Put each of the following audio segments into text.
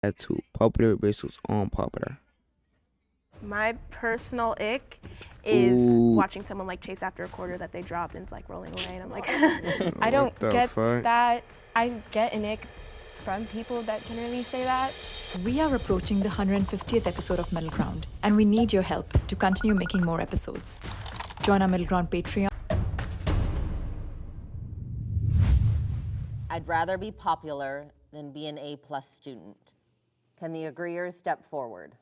That's two. Popular versus unpopular. My personal ick is Ooh. watching someone like chase after a quarter that they dropped and it's like rolling away and I'm like I don't What the get fuck? that. I get an ick from people that generally say that. We are approaching the 150th episode of Middle Ground, and we need your help to continue making more episodes. Join our Middle Ground Patreon. I'd rather be popular than be an A+ student. Can the agreeers step forward?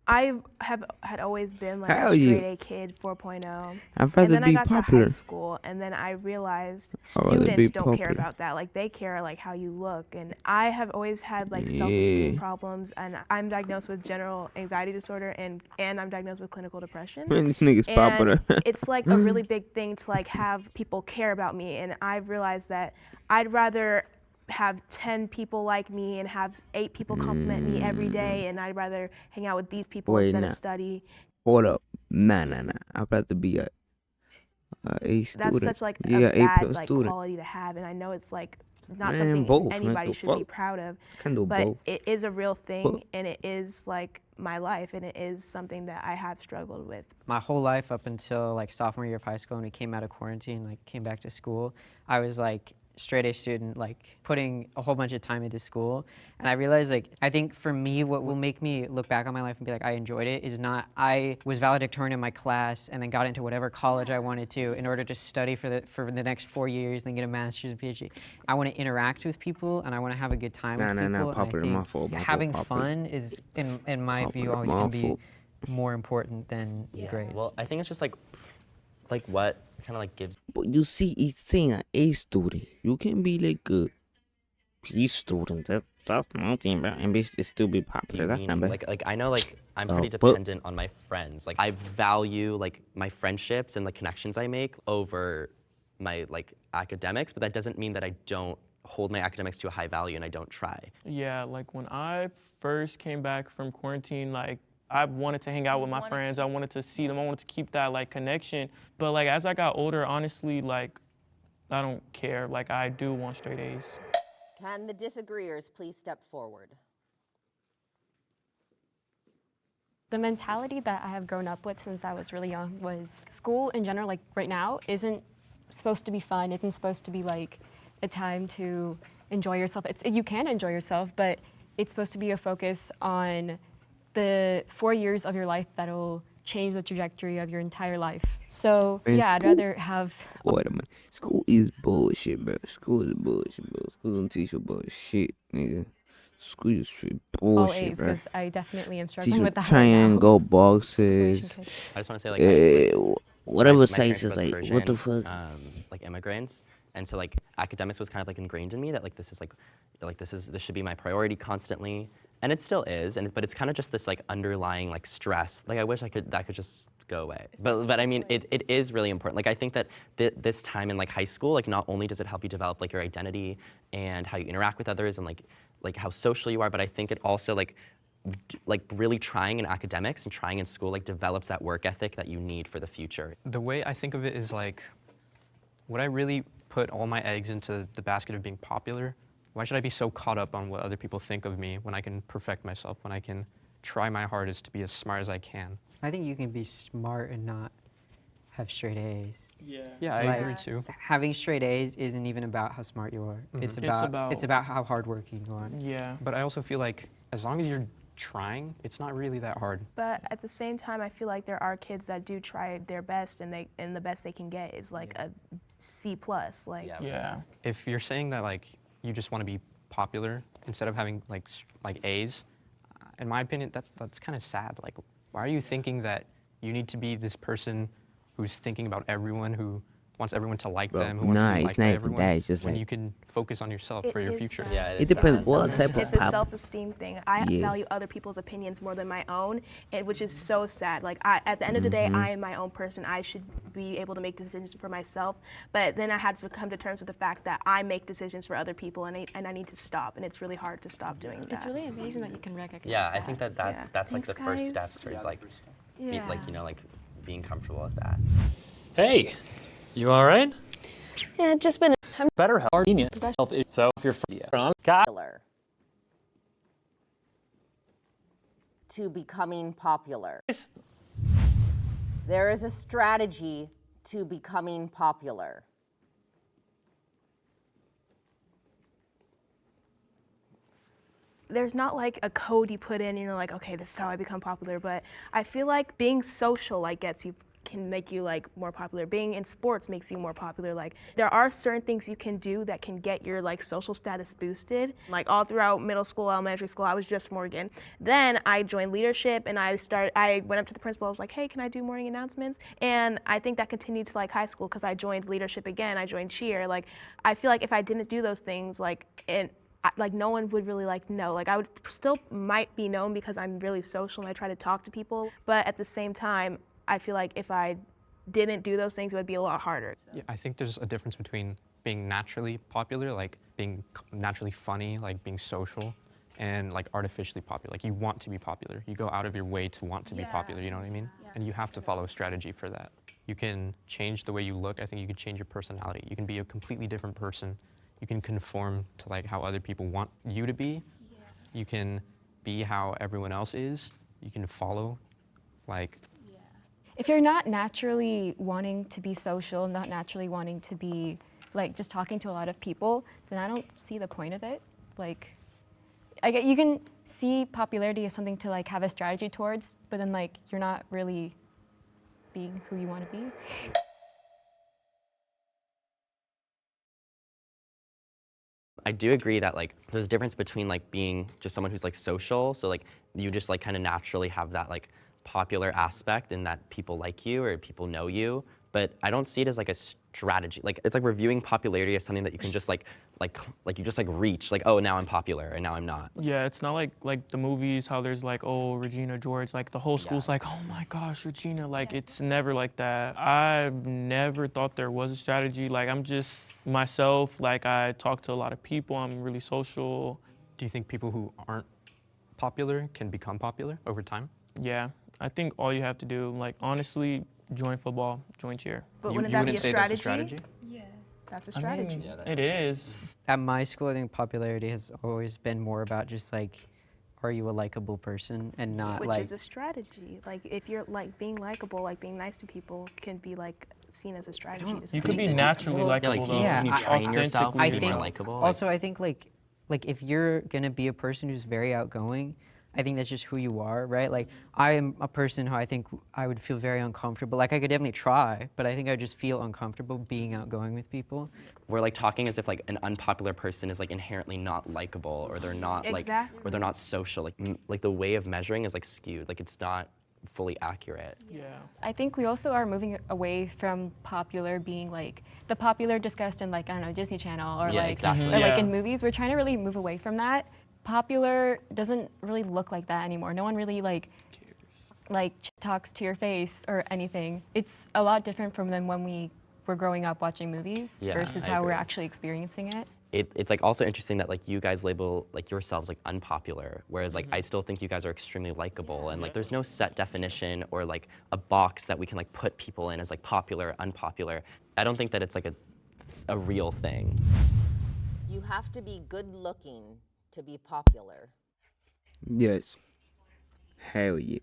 I had always been like Hell a yeah. straight A kid, 4.0. I'd rather And then I be got to popular. high school and then I realized I'd rather be students don't care popular. about that. Like they care like how you look. And I have always had like self-esteem Yeah. problems and I'm diagnosed with general anxiety disorder and I'm diagnosed with clinical depression. Man, this nigga's popular. And it's like a really big thing to like have people care about me. And I've realized that I'd rather have 10 people like me and have 8 people compliment me every day, and I'd rather hang out with these people Wait, instead nah. of study. Hold up. Nah. I'd rather be a A student. That's such like Yeah, a bad A+ like student. quality to have, and I know it's like not Man, something both, man, anybody the should be fuck? proud of, Can do but both. it is a real thing, Fuck. and it is like my life, and it is something that I have struggled with. My whole life up until like sophomore year of high school, when we came out of quarantine, like came back to school, I was like straight A student, like putting a whole bunch of time into school. And I realized like, I think for me, what will make me look back on my life and be like, I enjoyed it is not, I was valedictorian in my class and then got into whatever college I wanted to in order to study for the next 4 years, then get a master's and PhD. I want to interact with people and I want to have a good time with people. Nah, and popular, I my think fault, having popular. fun is, in my view, Popular, always my going to be fault. more important than grades. Well, I think it's just like what kind of like gives. But you see, it's saying an A student. You can be like a B student. That's nothing bad. And still be popular. That's not meaning. bad. Like I know like I'm pretty but- dependent on my friends. Like I value like my friendships and the connections I make over my like academics, but that doesn't mean that I don't hold my academics to a high value and I don't try. Yeah, like when I first came back from quarantine, like I wanted to hang out with my friends. I wanted to see them. I wanted to keep that like connection. But like as I got older, honestly, like I don't care. Like I do want straight A's. Can the disagreeers please step forward? The mentality that I have grown up with since I was really young was school in general, like right now, isn't supposed to be fun. Isn't supposed to be like a time to enjoy yourself. You can enjoy yourself, but it's supposed to be a focus on the 4 years of your life that'll change the trajectory of your entire life. So And yeah, I'd school- rather have. Wait a minute. School is bullshit, bro. School is bullshit, bro. School don't teach you about shit, nigga. School is straight All bullshit, A's, bro. because I definitely am Teach struggling you with that right triangle now. boxes. Generation kids. I just want to say like Whatever my size parents is both like, Persian, what the fuck? like immigrants, and so like academics was kind of like ingrained in me that like this should be my priority constantly, and it still is, but it's kind of just this like underlying like stress. Like I wish that could just go away. But I mean it is really important. Like I think that this time in like high school, like not only does it help you develop like your identity and how you interact with others and like how social you are, but I think it also like really trying in academics and trying in school like develops that work ethic that you need for the future. The way I think of it is like, would I really put all my eggs into the basket of being popular? Why should I be so caught up on what other people think of me when I can perfect myself, when I can try my hardest to be as smart as I can? I think you can be smart and not have straight A's. Yeah, I Like, agree too. Having straight A's isn't even about how smart you are. It's It's about how hardworking you are. Yeah. But I also feel like as long as you're trying, it's not really that hard. But at the same time, I feel like there are kids that do try their best, and the best they can get is like a C+. Like Yeah. If you're saying that like you just want to be popular instead of having like A's, in my opinion, that's kind of sad. Like, why are you thinking that you need to be this person who's thinking about everyone, who wants everyone to like Bro, them, who wants nah, to be it's liked by not even everyone, that, it's just when like- you can focus on yourself for It your is future? sad. Yeah, It depends what type of It's a pop. self-esteem thing. I Yeah. value other people's opinions more than my own, which is so sad. Like at the end of the day, I am my own person. I should be able to make decisions for myself. But then I had to come to terms with the fact that I make decisions for other people, and I need to stop. And it's really hard to stop doing that. It's really amazing that you can recognize Yeah, that. I think that's Yeah. like the Thanks, first guys. steps towards like Yeah. like being comfortable with that. Hey, you all right? Yeah, just been better health, convenient health is so if you're Popular to becoming popular. There is a strategy to becoming popular. There's not like a code you put in, like, okay, this is how I become popular, but I feel like being social can make you like more popular. Being in sports makes you more popular. Like there are certain things you can do that can get your like social status boosted. Like all throughout middle school, elementary school, I was just Morgan. Then I joined leadership and I went up to the principal, I was like, hey, can I do morning announcements? And I think that continued to like high school because I joined leadership again, I joined cheer. Like I feel like if I didn't do those things, like no one would really like know. Like I would still might be known because I'm really social and I try to talk to people, but at the same time, I feel like if I didn't do those things, it would be a lot harder. Yeah, I think there's a difference between being naturally popular, like being naturally funny, like being social, and like artificially popular. Like you want to be popular. You go out of your way to want to be popular, you know what I mean? Yeah. And you have to follow a strategy for that. You can change the way you look. I think you can change your personality. You can be a completely different person. You can conform to like how other people want you to be. Yeah. You can be how everyone else is. You can follow, like. If you're not naturally wanting to be social, not naturally wanting to be like just talking to a lot of people, then I don't see the point of it. Like, you can see popularity as something to like have a strategy towards, but then like you're not really being who you want to be. I do agree that like there's a difference between like being just someone who's like social, so like you just like kind of naturally have that like popular aspect and that people like you or people know you, but I don't see it as like a strategy. Like it's like we're viewing popularity as something that you can just like you just like reach, like, oh, now I'm popular and now I'm not. Yeah, it's not like the movies, how there's like, oh, Regina George, like the whole school's like, oh my gosh, Regina, like it's never like that. I've never thought there was a strategy. Like I'm just myself, like I talk to a lot of people, I'm really social. Do you think people who aren't popular can become popular over time? Yeah, I think all you have to do, like honestly, join football, join cheer. But wouldn't that be a strategy? That's a strategy? Yeah. That's a strategy. I mean, it is. At my school, I think popularity has always been more about just like, are you a likable person and not Which like. is a strategy. Like if you're like being likable, like being nice to people can be like seen as a strategy. You could be naturally likable though. Can you train yourself I to be think more likable? Also, I think like if you're gonna be a person who's very outgoing, I think that's just who you are, right? Like I am a person who I think I would feel very uncomfortable. Like I could definitely try, but I think I just feel uncomfortable being outgoing with people. We're like talking as if like an unpopular person is like inherently not likable, or they're not like, or they're not social. Like the way of measuring is like skewed. Like it's not fully accurate. Yeah. I think we also are moving away from popular being like the popular discussed in like, I don't know, Disney Channel or like in movies. We're trying to really move away from that. Popular doesn't really look like that anymore. No one really like talks to your face or anything. It's a lot different from than when we were growing up watching movies versus how we're actually experiencing it. It's like also interesting that like you guys label like yourselves like unpopular, whereas like I still think you guys are extremely likable, and like there's no set definition or like a box that we can like put people in as like popular, unpopular. I don't think that it's like a real thing. You have to be good looking to be popular. Yes. Hell yeah.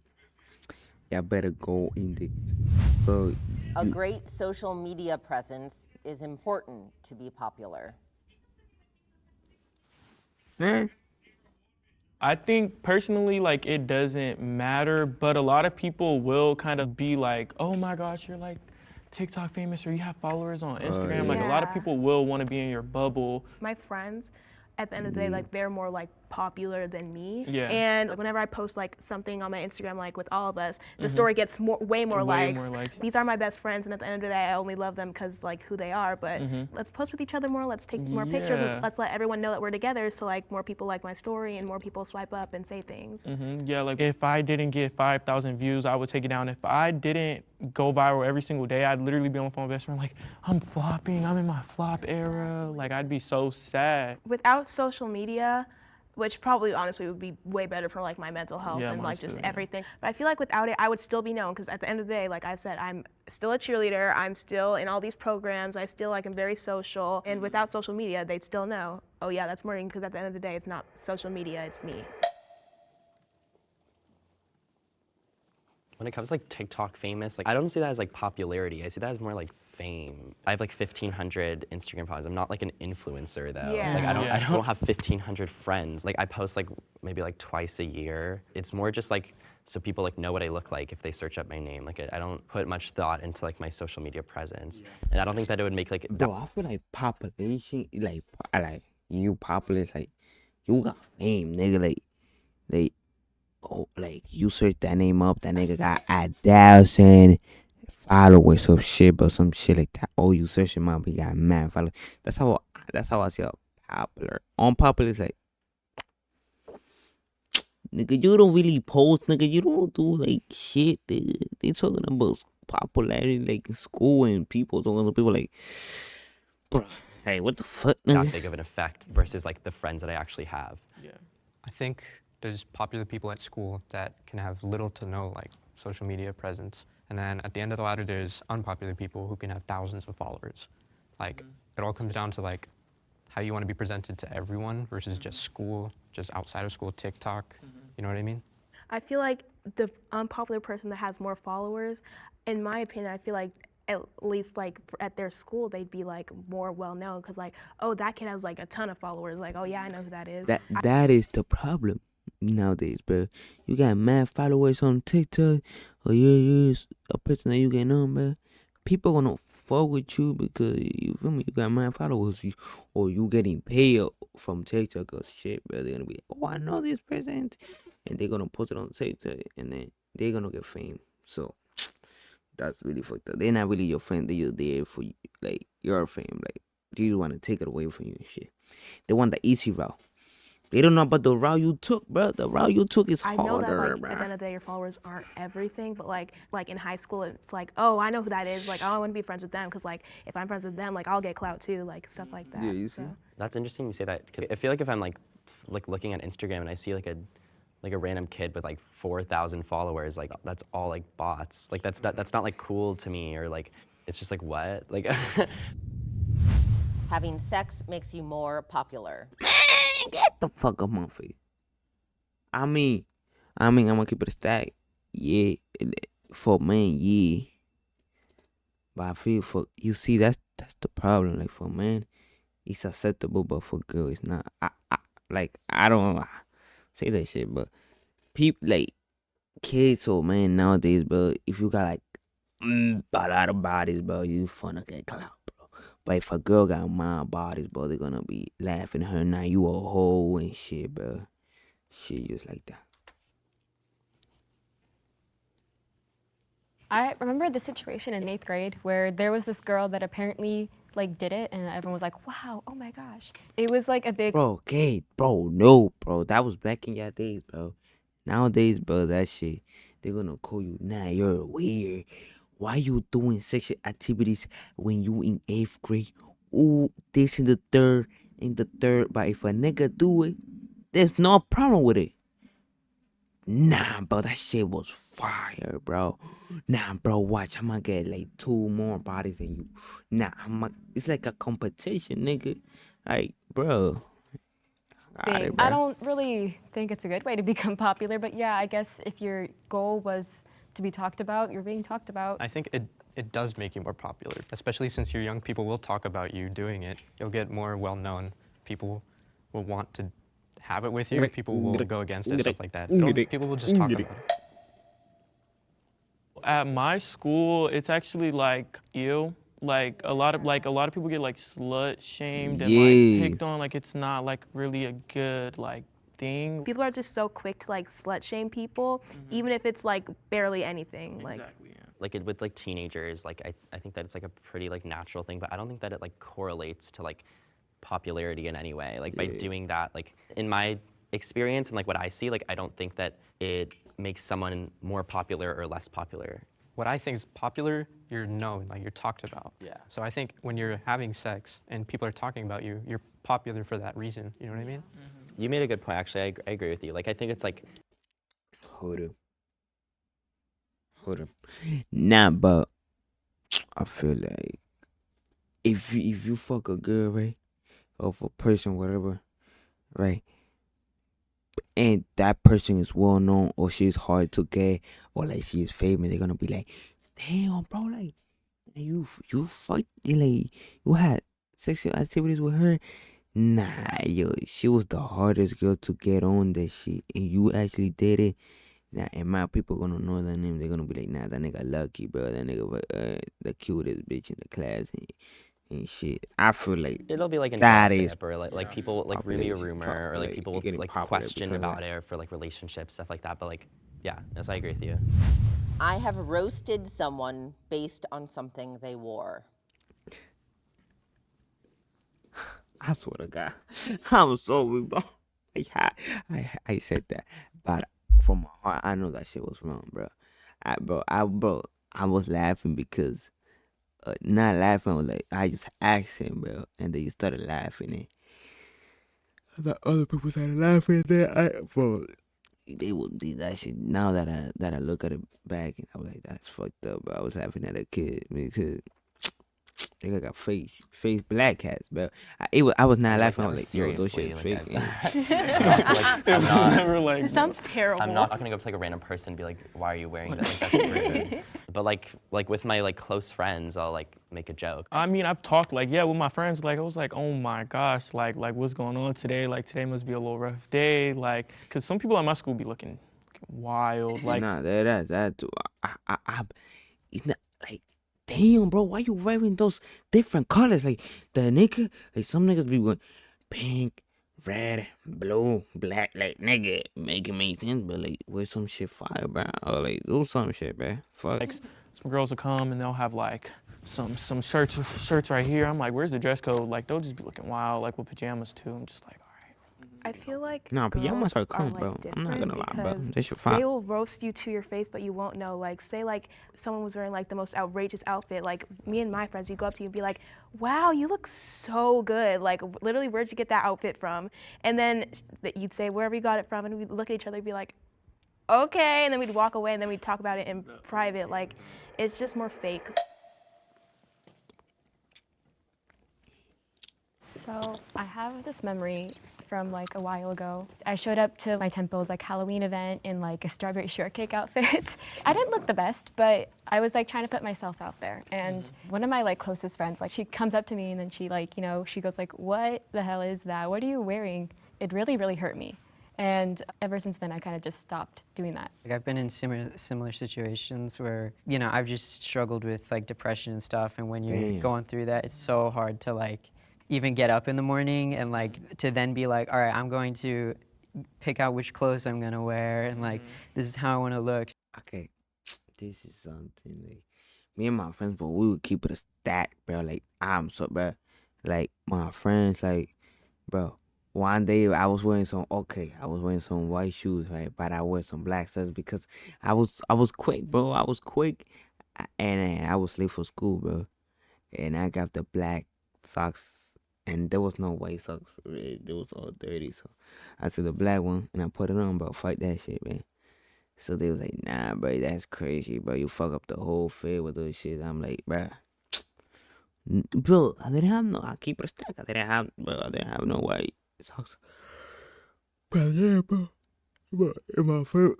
Y'all better go in the. A great social media presence is important to be popular. I think personally, like it doesn't matter, but a lot of people will kind of be like, oh my gosh, you're like TikTok famous or you have followers on Instagram. Like a lot of people will want to be in your bubble. My friends, at the end of the day, like they're more like popular than me. Yeah. And like, whenever I post like something on my Instagram, like with all of us, the story gets way more likes. These are my best friends, and at the end of the day, I only love them because like who they are. But let's post with each other more. Let's take more pictures. Let's let everyone know that we're together. So like more people like my story, and more people swipe up and say things. Yeah, like if I didn't get 5,000 views, I would take it down. If I didn't go viral every single day, I'd literally be on the phone with my best friend like, I'm flopping. I'm in my flop era. Like I'd be so sad. Without social media, which probably honestly would be way better for like my mental health Yeah, and mine like just too, yeah. everything. But I feel like without it, I would still be known because at the end of the day, like I said, I'm still a cheerleader. I'm still in all these programs. I still like am very social. And without social media, they'd still know, oh yeah, that's Maureen, because at the end of the day, it's not social media, it's me. When it comes to like TikTok famous, like I don't see that as like popularity. I see that as more like fame. I have like 1,500 Instagram followers. I'm not like an influencer though. Yeah. Like I Yeah. don't have 1,500 friends. Like I post like maybe like twice a year. It's more just like so people like know what I look like if they search up my name. Like I don't put much thought into like my social media presence. And I don't think that it would make like Bro, I feel like population, like you popular, like you got fame, nigga. Like, oh, like you search that name up, that nigga got 1,000 followers, some shit like that. Oh, you search him up, he got mad followers. That's how I see a popular. Unpopular is like, nigga, you don't really post, nigga. You don't do like shit, nigga. They talking about popularity like in school and people talking to people like, bro, hey, what the fuck, that nigga? big of an effect versus like the friends that I actually have. Yeah. I think there's popular people at school that can have little to no like social media presence. And then at the end of the ladder, there's unpopular people who can have thousands of followers. Like it all comes down to like how you want to be presented to everyone versus just school, just outside of school, TikTok. You know what I mean? I feel like the unpopular person that has more followers, in my opinion, I feel like at least like at their school, they'd be like more well known because like, oh, that kid has like a ton of followers. Like, oh yeah, I know who that is. That is the problem nowadays, bro. You got mad followers on TikTok, or you're a person that you get on, bro. People gonna fuck with you because you feel me. You got mad followers, or you getting paid from TikTok or shit, bro. They're gonna be, oh, I know this person, and they're gonna post it on TikTok, and then they're gonna get fame. So that's really fucked up. They're not really your friend. They're just there for you, like your fame. Like they just want to take it away from you and shit. They want the easy route. They don't know about the route you took, bro. The route you took is I harder, know that like bro. at the end of the day, your followers aren't everything, but like in high school, it's like, oh, I know who that is. Like, oh, I want to be friends with them because like if I'm friends with them, like I'll get clout too, like stuff like that. Yeah, you see? So. That's interesting you say that because I feel like if I'm like looking at Instagram and I see like a random kid with like 4,000 followers, like that's all like bots. Like that's not like cool to me, or like it's just like what? Like Having sex makes you more popular. Get the fuck up my face. I mean, I'm gonna keep it a stack. Yeah, for men, yeah. But I feel for you see that's the problem. Like for men, it's acceptable, but for girl, it's not. I don't say that shit, but people like kids or men nowadays, bro. If you got like a lot of bodies, bro, you finna get clout, bro. But if a girl got my bodies, bro, they're gonna be laughing at her. Now you a hoe and shit, bro. Shit just like that. I remember the situation in 8th grade where there was this girl that apparently like did it and everyone was like, wow, oh my gosh. It was like a big Bro, okay, bro, no, bro. That was back in your days, bro. Nowadays, bro, that shit, they're gonna call you, nah, you're weird. Why you doing sexual activities when you in 8th grade? Ooh, this in the third, but if a nigga do it, there's no problem with it. Nah, bro, that shit was fire, bro. Nah, bro, watch, I'm gonna get like 2 more bodies than you. Nah, it's like a competition, nigga. Like, bro. Got it, thing. bro. I don't really think it's a good way to become popular, but yeah, I guess if your goal was to be talked about, you're being talked about. I think it does make you more popular, especially since you're young. People will talk about you doing it. You'll get more well-known. People will want to have it with you. People will go against it, stuff like that. People will just talk about it. At my school, it's actually like ew. Like a lot of people get like slut shamed and like picked on. Like it's not like really a good like thing. People are just so quick to like slut shame people, even if it's like barely anything. Exactly, yeah. like with like teenagers, like I think that it's like a pretty like natural thing, but I don't think that it like correlates to like popularity in any way. Like by doing that, like in my experience and like what I see, like I don't think that it makes someone more popular or less popular. What I think is popular, you're known, like you're talked about. Yeah. So I think when you're having sex and people are talking about you, you're popular for that reason. You know what I mean? You made a good point, actually. I agree with you. Like, I think it's like, Hold up. Nah, but I feel like if you fuck a girl, right, or a person, whatever, right, and that person is well known or she's hard to get or like she is famous, they're gonna be like, damn, bro, like you fuck, like you had sexual activities with her. Nah, yo, she was the hardest girl to get on that shit, and you actually did it. Nah, and my people gonna know that name. They're gonna be like, nah, that nigga lucky, bro. That nigga, the cutest bitch in the class and shit. I feel like it'll be like in that is gossip or like people like rumor or like people you're getting like popular question because of about that. it or for like relationships, stuff like that. But like, yeah, yes, I agree with you. I have roasted someone based on something they wore. I swear to God, I'm sorry, bro. I said that, but from my heart, I know that shit was wrong, bro. I was laughing because, not laughing. I was like, I just asked him, bro, and they started laughing, and the other people started laughing. Bro, they will do that shit. Now that I look at it back, and I was like, that's fucked up. But I was laughing at a kid because they got face black cats, bro. I was not laughing. I was like, yo, those shit fake. It sounds terrible. I'm not gonna go up to like a random person and be like, why are you wearing that? Like, that's rude. But like with my like close friends, I'll like make a joke. I mean, I've talked like, yeah, with my friends, like I was like, oh my gosh, like what's going on today? Like today must be a little rough day, like, cause some people at my school be looking wild, like. Nah, that too. It's not like, damn, bro, why you wearing those different colors? Like the nigga, like some niggas be wearing pink, red, blue, black. Like nigga, making me sense, but like wear some shit fire, bro, or like do some shit, bro. Fuck. Like some girls will come and they'll have like some shirts right here. I'm like, where's the dress code? Like they'll just be looking wild, like with pajamas too. I'm just like, all right. I feel like Nah, pajamas are girls cool, like, bro. I'm not gonna lie, bro. because They should fire. they will roast you to your face, but you won't know. Like, say like someone was wearing like the most outrageous outfit. Like me and my friends, you go up to you and be like, "Wow, you look so good. Like, literally, where'd you get that outfit from?" And then you'd say wherever you got it from, and we'd look at each other and be like, "Okay," and then we'd walk away, and then we'd talk about it in private. Like, it's just more fake. So I have this memory from like a while ago. I showed up to my temple's like Halloween event in like a strawberry shortcake outfit. I didn't look the best, but I was like trying to put myself out there. And one of my like closest friends, like she comes up to me and then she like, you know, she goes like, "What the hell is that? What are you wearing?" It really, really hurt me. And ever since then, I kind of just stopped doing that. Like I've been in similar situations where, you know, I've just struggled with like depression and stuff. And when you're going through that, it's so hard to like even get up in the morning and like to then be like, all right, I'm going to pick out which clothes I'm gonna wear and like this is how I want to look. Okay, this is something like me and my friends, but we would keep it a stack, bro. Like I'm so, bro. Like my friends, like, bro. One day I was wearing some white shoes, right? But I wear some black socks because I was quick, bro. I was quick, and I was late for school, bro. And I got the black socks, and there was no white socks for it. They was all dirty, so I took the black one and I put it on, bro. Fight that shit, man. So they was like, nah, bro, that's crazy, bro. You fuck up the whole fit with those shit. I'm like, bro, I didn't have no. I keep it a stack. I didn't have no white socks. But yeah, bro. But if my friend,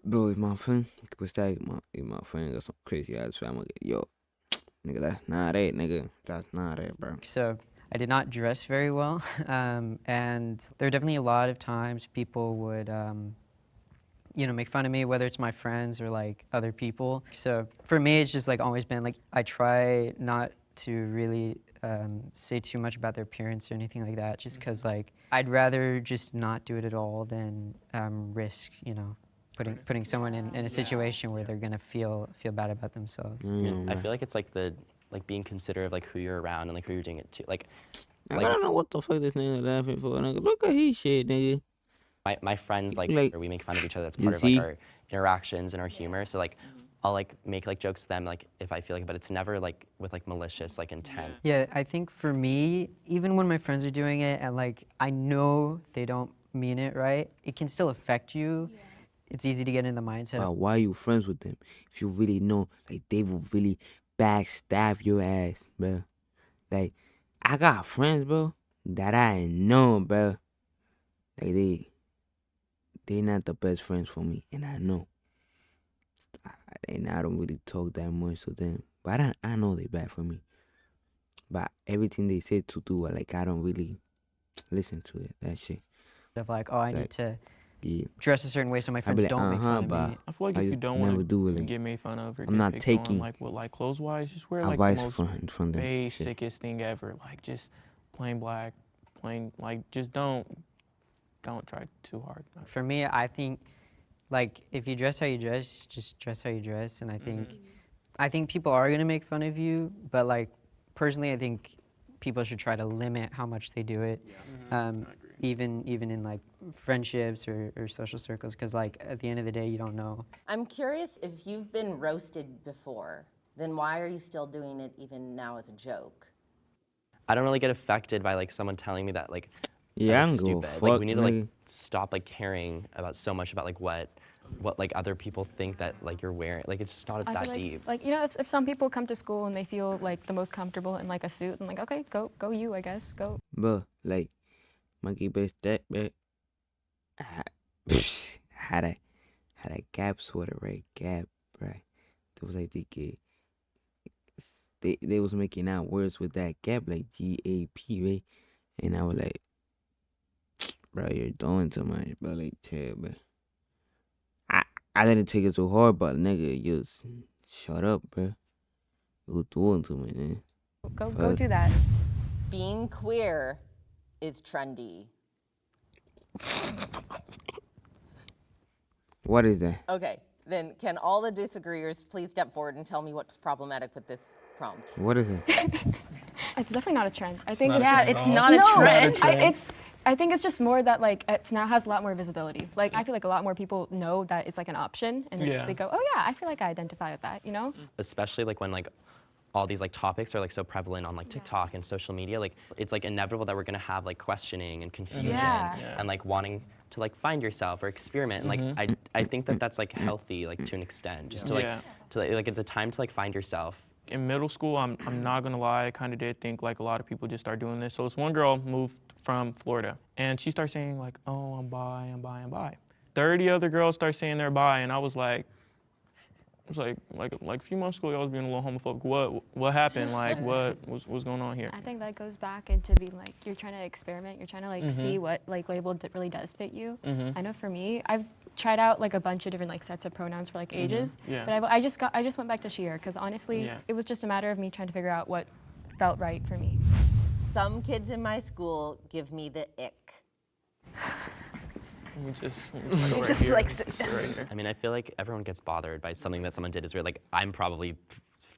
keep a stack. If my friend got some crazy ass fit, I'm gonna get, yo, nigga, that's not it, nigga. That's not it, bro. So I did not dress very well, and there were definitely a lot of times people would, you know, make fun of me, whether it's my friends or like other people. So for me, it's just like always been like I try not to really say too much about their appearance or anything like that, just because like I'd rather just not do it at all than risk, you know, putting someone in a situation where they're gonna feel bad about themselves. I feel like it's like being considerate of like who you're around and like who you're doing it to. Like I don't know what the fuck this nigga laughing for, nigga. Look at his shit, nigga. my friends like Like, or we make fun of each other. That's you part of see? like our interactions and our humor. So like I'll like make like jokes to them like if I feel like, but it's never like with like malicious like intent. Yeah, I think for me, even when my friends are doing it and like I know they don't mean it right, it can still affect you. Yeah. It's easy to get in the mindset. But why are you friends with them? If you really know, like, they will really backstab your ass, bro. Like, I got friends, bro, that I know, bro. Like, they not the best friends for me, and I know. And I don't really talk that much to them. But I know they bad for me. But everything they say to do, like, I don't really listen to it, that shit. Of like, oh, I Like, need to yeah. dress a certain way so my I be friends like, don't make fun but of me. I feel like I if you just don't never want do it. to Like, get made fun of or I'm get not picked taking on, like with like clothes wise, just wear like the advice most from them. Shit. basicest thing ever. Like just plain black, plain like just don't try too hard. For me, I think like if you dress how you dress, just dress how you dress. And I think people are gonna make fun of you, but like personally, I think people should try to limit how much they do it. I Even in like friendships or social circles, because like at the end of the day, you don't know. I'm curious, if you've been roasted before, then why are you still doing it even now as a joke? I don't really get affected by like someone telling me that like Yeah, that I it's don't give a stupid. fuck, Like we need to like nigga. stop like caring about so much about like what like other people think that like you're wearing. Like it's just not I that feel deep. like you know, if some people come to school and they feel like the most comfortable in like a suit, and like, okay, go you, I guess, go. Bro, like, monkey bitch that, bro. I had a Gap sweater, right? Gap, right? It was like they was making out words with that Gap, like GAP, right? And I was like, bro, you're doing too much, bro. Like, chill, bro. I didn't take it too hard, but nigga, you just shut up, bro. You doing too much, man. Go do that. Being queer is trendy. What is that? Okay, then can all the disagreeers please step forward and tell me what's problematic with this prompt? What is it? It's definitely not a trend. I think It's not a no, trend. I think it's just more that like it now has a lot more visibility. Like I feel like a lot more people know that it's like an option, and they go, oh yeah, I feel like I identify with that, you know? Especially like when like all these like topics are like so prevalent on like TikTok and social media, like it's like inevitable that we're gonna have like questioning and confusion and like wanting to like find yourself or experiment. And like I think that that's like healthy, like to an extent, just to like it's a time to like find yourself. In middle school, I'm not gonna lie, I kind of did think like a lot of people just start doing this. So this one girl moved from Florida, and she started saying like, oh, I'm bi. 30 other girls start saying they're bi, and I was like, a few months ago, I was being a little homophobic. What happened? Like, what's going on here? I think that goes back into being like, you're trying to experiment, you're trying to like see what like label really does fit you. I know for me, I've tried out like a bunch of different like sets of pronouns for like ages, but I just went back to she, her, because honestly, it was just a matter of me trying to figure out what felt right for me. Some kids in my school give me the ick. Let me just I mean, I feel like everyone gets bothered by something that someone did is weird. Like I'm probably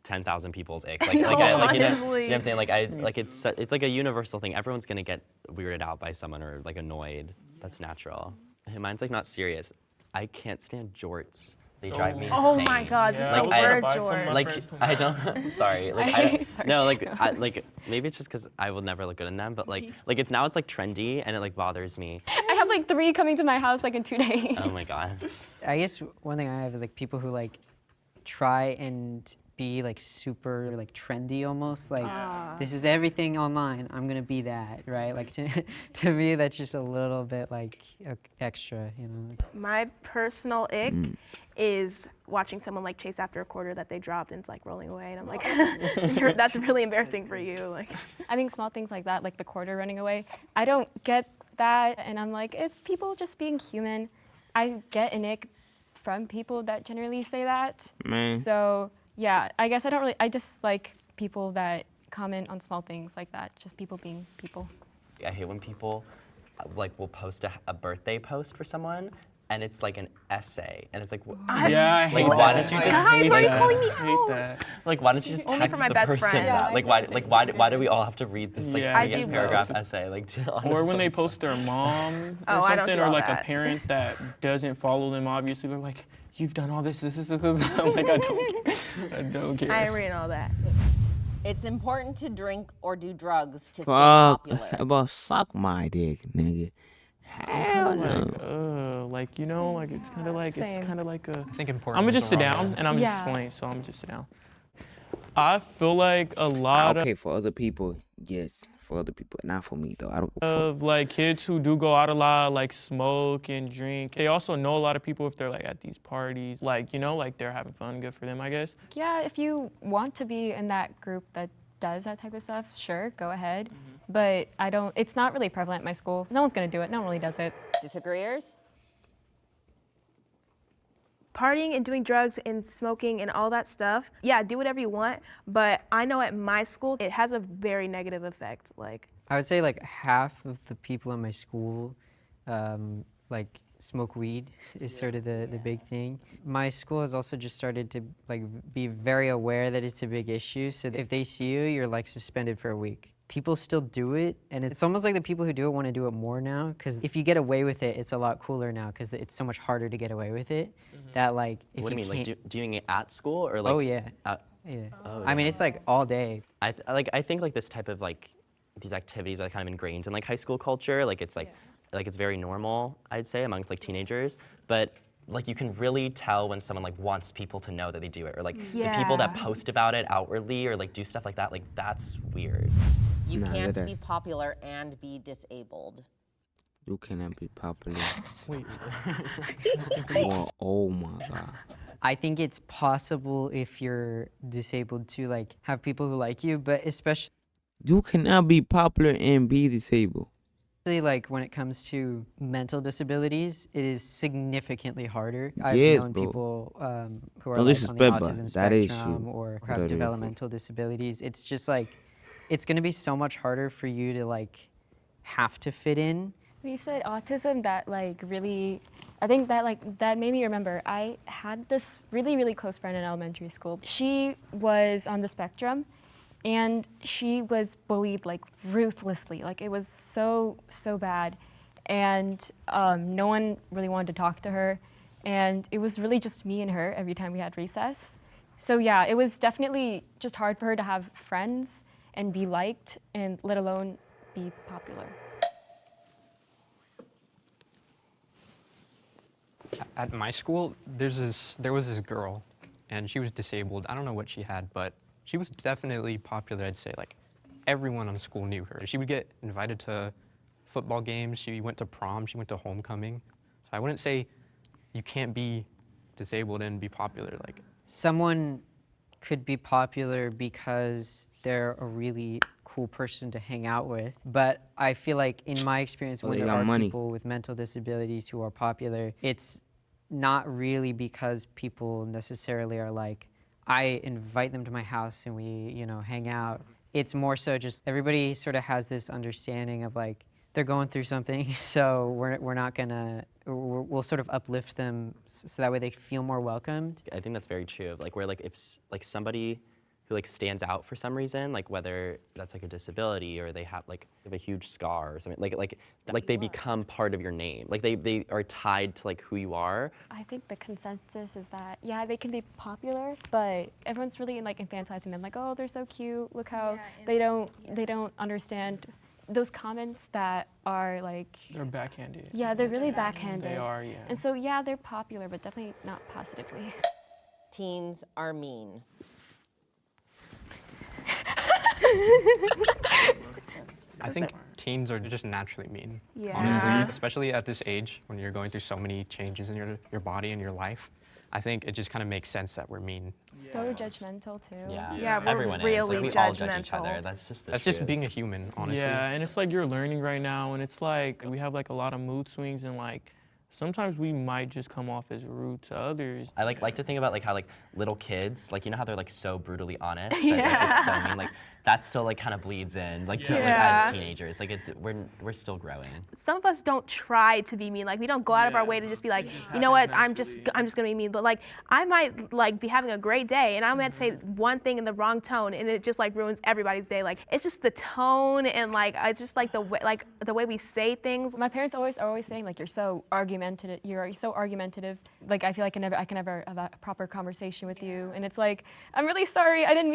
10,000 people's ick. Like, you know what I'm saying? Like it's like a universal thing. Everyone's gonna get weirded out by someone or like annoyed. That's natural. Hey, mine's like not serious. I can't stand jorts. They drive me insane. Oh my God, just the word George. Like I don't. Sorry. Like no. Like maybe it's just because I will never look good in them. But like it's now it's like trendy and it like bothers me. I have like 3 coming to my house like in 2 days. Oh my God. I guess one thing I have is like people who like try and be like super like trendy almost, like this is everything online, I'm gonna be that, right? Like to me that's just a little bit like extra, you know. My personal ick is watching someone like chase after a quarter that they dropped and it's like rolling away, and I'm like, that's really embarrassing for you. Like, I think small things like that, like the quarter running away, I don't get that, and I'm like, it's people just being human. I get an ick from people that generally say that. So yeah, I guess I just like people that comment on small things like that, just people being people. I hate when people like will post a birthday post for someone and it's like an essay and it's like I hate like why don't you just guys, why are you calling me out? Like why don't you just Only text for my the best person friend. that? Like why do we all have to read this like I do paragraph both. essay like or when they post their mom or I don't something, do or all like that. a parent that doesn't follow them, obviously they're like, you've done all this. I'm like, I don't care. I ain't reading all that. It's important to drink or do drugs to stay Fuck, popular. about suck my dick, nigga. Hell Like, no. like, you know, like it's kind of like Same. a. I think important. I'm gonna is just the sit wrong down word. and I'm just Yeah. explain. So I'm gonna just sit down. I feel like a lot Okay, for other people, yes. For other people, not for me though. I don't go fuck. of like kids who do go out a lot, like smoke and drink. They also know a lot of people if they're like at these parties, like, you know, like they're having fun. Good for them, I guess. Yeah, if you want to be in that group that does that type of stuff, sure, go ahead. But it's not really prevalent at my school. No one's gonna do it. No one really does it. Disagreeers? Partying and doing drugs and smoking and all that stuff, yeah, do whatever you want. But I know at my school, it has a very negative effect. Like, I would say like half of the people in my school like smoke weed is sort of the big thing. My school has also just started to like be very aware that it's a big issue. So if they see you, you're like suspended for a week. People still do it, and it's almost like the people who do it want to do it more now, because if you get away with it, it's a lot cooler now, because it's so much harder to get away with it. That like if What do you mean? Like doing it at school or like? Oh yeah. Yeah. I mean, it's like all day. I think like this type of like these activities are kind of ingrained in like high school culture. Like it's like it's very normal, I'd say, among like teenagers. But like you can really tell when someone like wants people to know that they do it, or like the people that post about it outwardly or like do stuff like that. Like that's weird. You Nah, can't that- be popular and be disabled. You cannot be popular. Wait. Well, oh my god. I think it's possible if you're disabled to like have people who like you, but especially You cannot be popular and be disabled. like when it comes to mental disabilities, it is significantly harder. I've Yes, known bro. people who are No like on the disrespect, but autism that is spectrum true. or That have is true. developmental disabilities. It's just like, it's gonna be so much harder for you to like have to fit in. When you said autism, that like really, I think that like that made me remember. I had this really, really close friend in elementary school. She was on the spectrum, and she was bullied like ruthlessly. Like it was so bad, and no one really wanted to talk to her, and it was really just me and her every time we had recess. So yeah, it was definitely just hard for her to have friends and be liked, and let alone be popular. At my school, there was this girl, and she was disabled. I don't know what she had, but she was definitely popular, I'd say. Like, everyone on school knew her. She would get invited to football games. She went to prom. She went to homecoming. So I wouldn't say you can't be disabled and be popular. Like, Someone could be popular because they're a really cool person to hang out with. But I feel like in my experience, Well, when they there got are money. people with mental disabilities who are popular, it's not really because people necessarily are like, I invite them to my house and we, you know, hang out. It's more so just everybody sort of has this understanding of like, they're going through something, so we're not gonna, we'll sort of uplift them so that way they feel more welcomed. I think that's very true. Like where like if somebody who like stands out for some reason, like whether that's like a disability or they have a huge scar or something, like they become part of your name. Like they are tied to like who you are. I think the consensus is that, yeah, they can be popular, but everyone's really like infantilizing them, like, oh, they're so cute, look how they don't understand those comments that are like, They're backhanded. yeah, they're really backhanded. They are, yeah. And so, yeah, they're popular, but definitely not positively. Teens are mean. I think teens are just naturally mean, Yeah. honestly, especially at this age when you're going through so many changes in your body and your life. I think it just kind of makes sense that we're mean. So judgmental too. Yeah, we're Everyone is. really Like, we all judge each judgmental. other. That's just the That's truth. just being a human, honestly. Yeah, and it's like you're learning right now, and it's like we have like a lot of mood swings, and like sometimes we might just come off as rude to others. I like to think about like how like little kids, like you know how they're like so brutally honest that like, it's so mean, like that still like kind of bleeds in like to like as teenagers, like we're still growing. Some of us don't try to be mean. Like we don't go out of our way to just be like, you know what, I'm just gonna be mean. But like I might like be having a great day and I might say one thing in the wrong tone and it just like ruins everybody's day. Like it's just the tone and like it's just like the way we say things. My parents are always saying like, you're so argumentative. Like I feel like I can never have a proper conversation with you. And it's like, I'm really sorry. I don't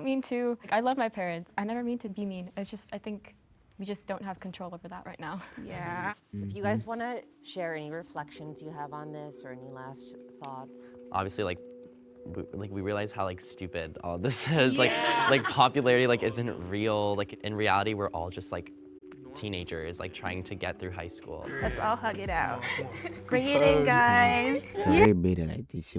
mean to. Like, I love my parents. I never mean to be mean. It's just, I think we just don't have control over that right now. Yeah. If you guys want to share any reflections you have on this or any last thoughts. Obviously, like we realize how like stupid all this is. Like popularity like isn't real. Like in reality, we're all just like teenagers like trying to get through high school. Let's all hug it out. Bring it in, guys. Everybody like this shit.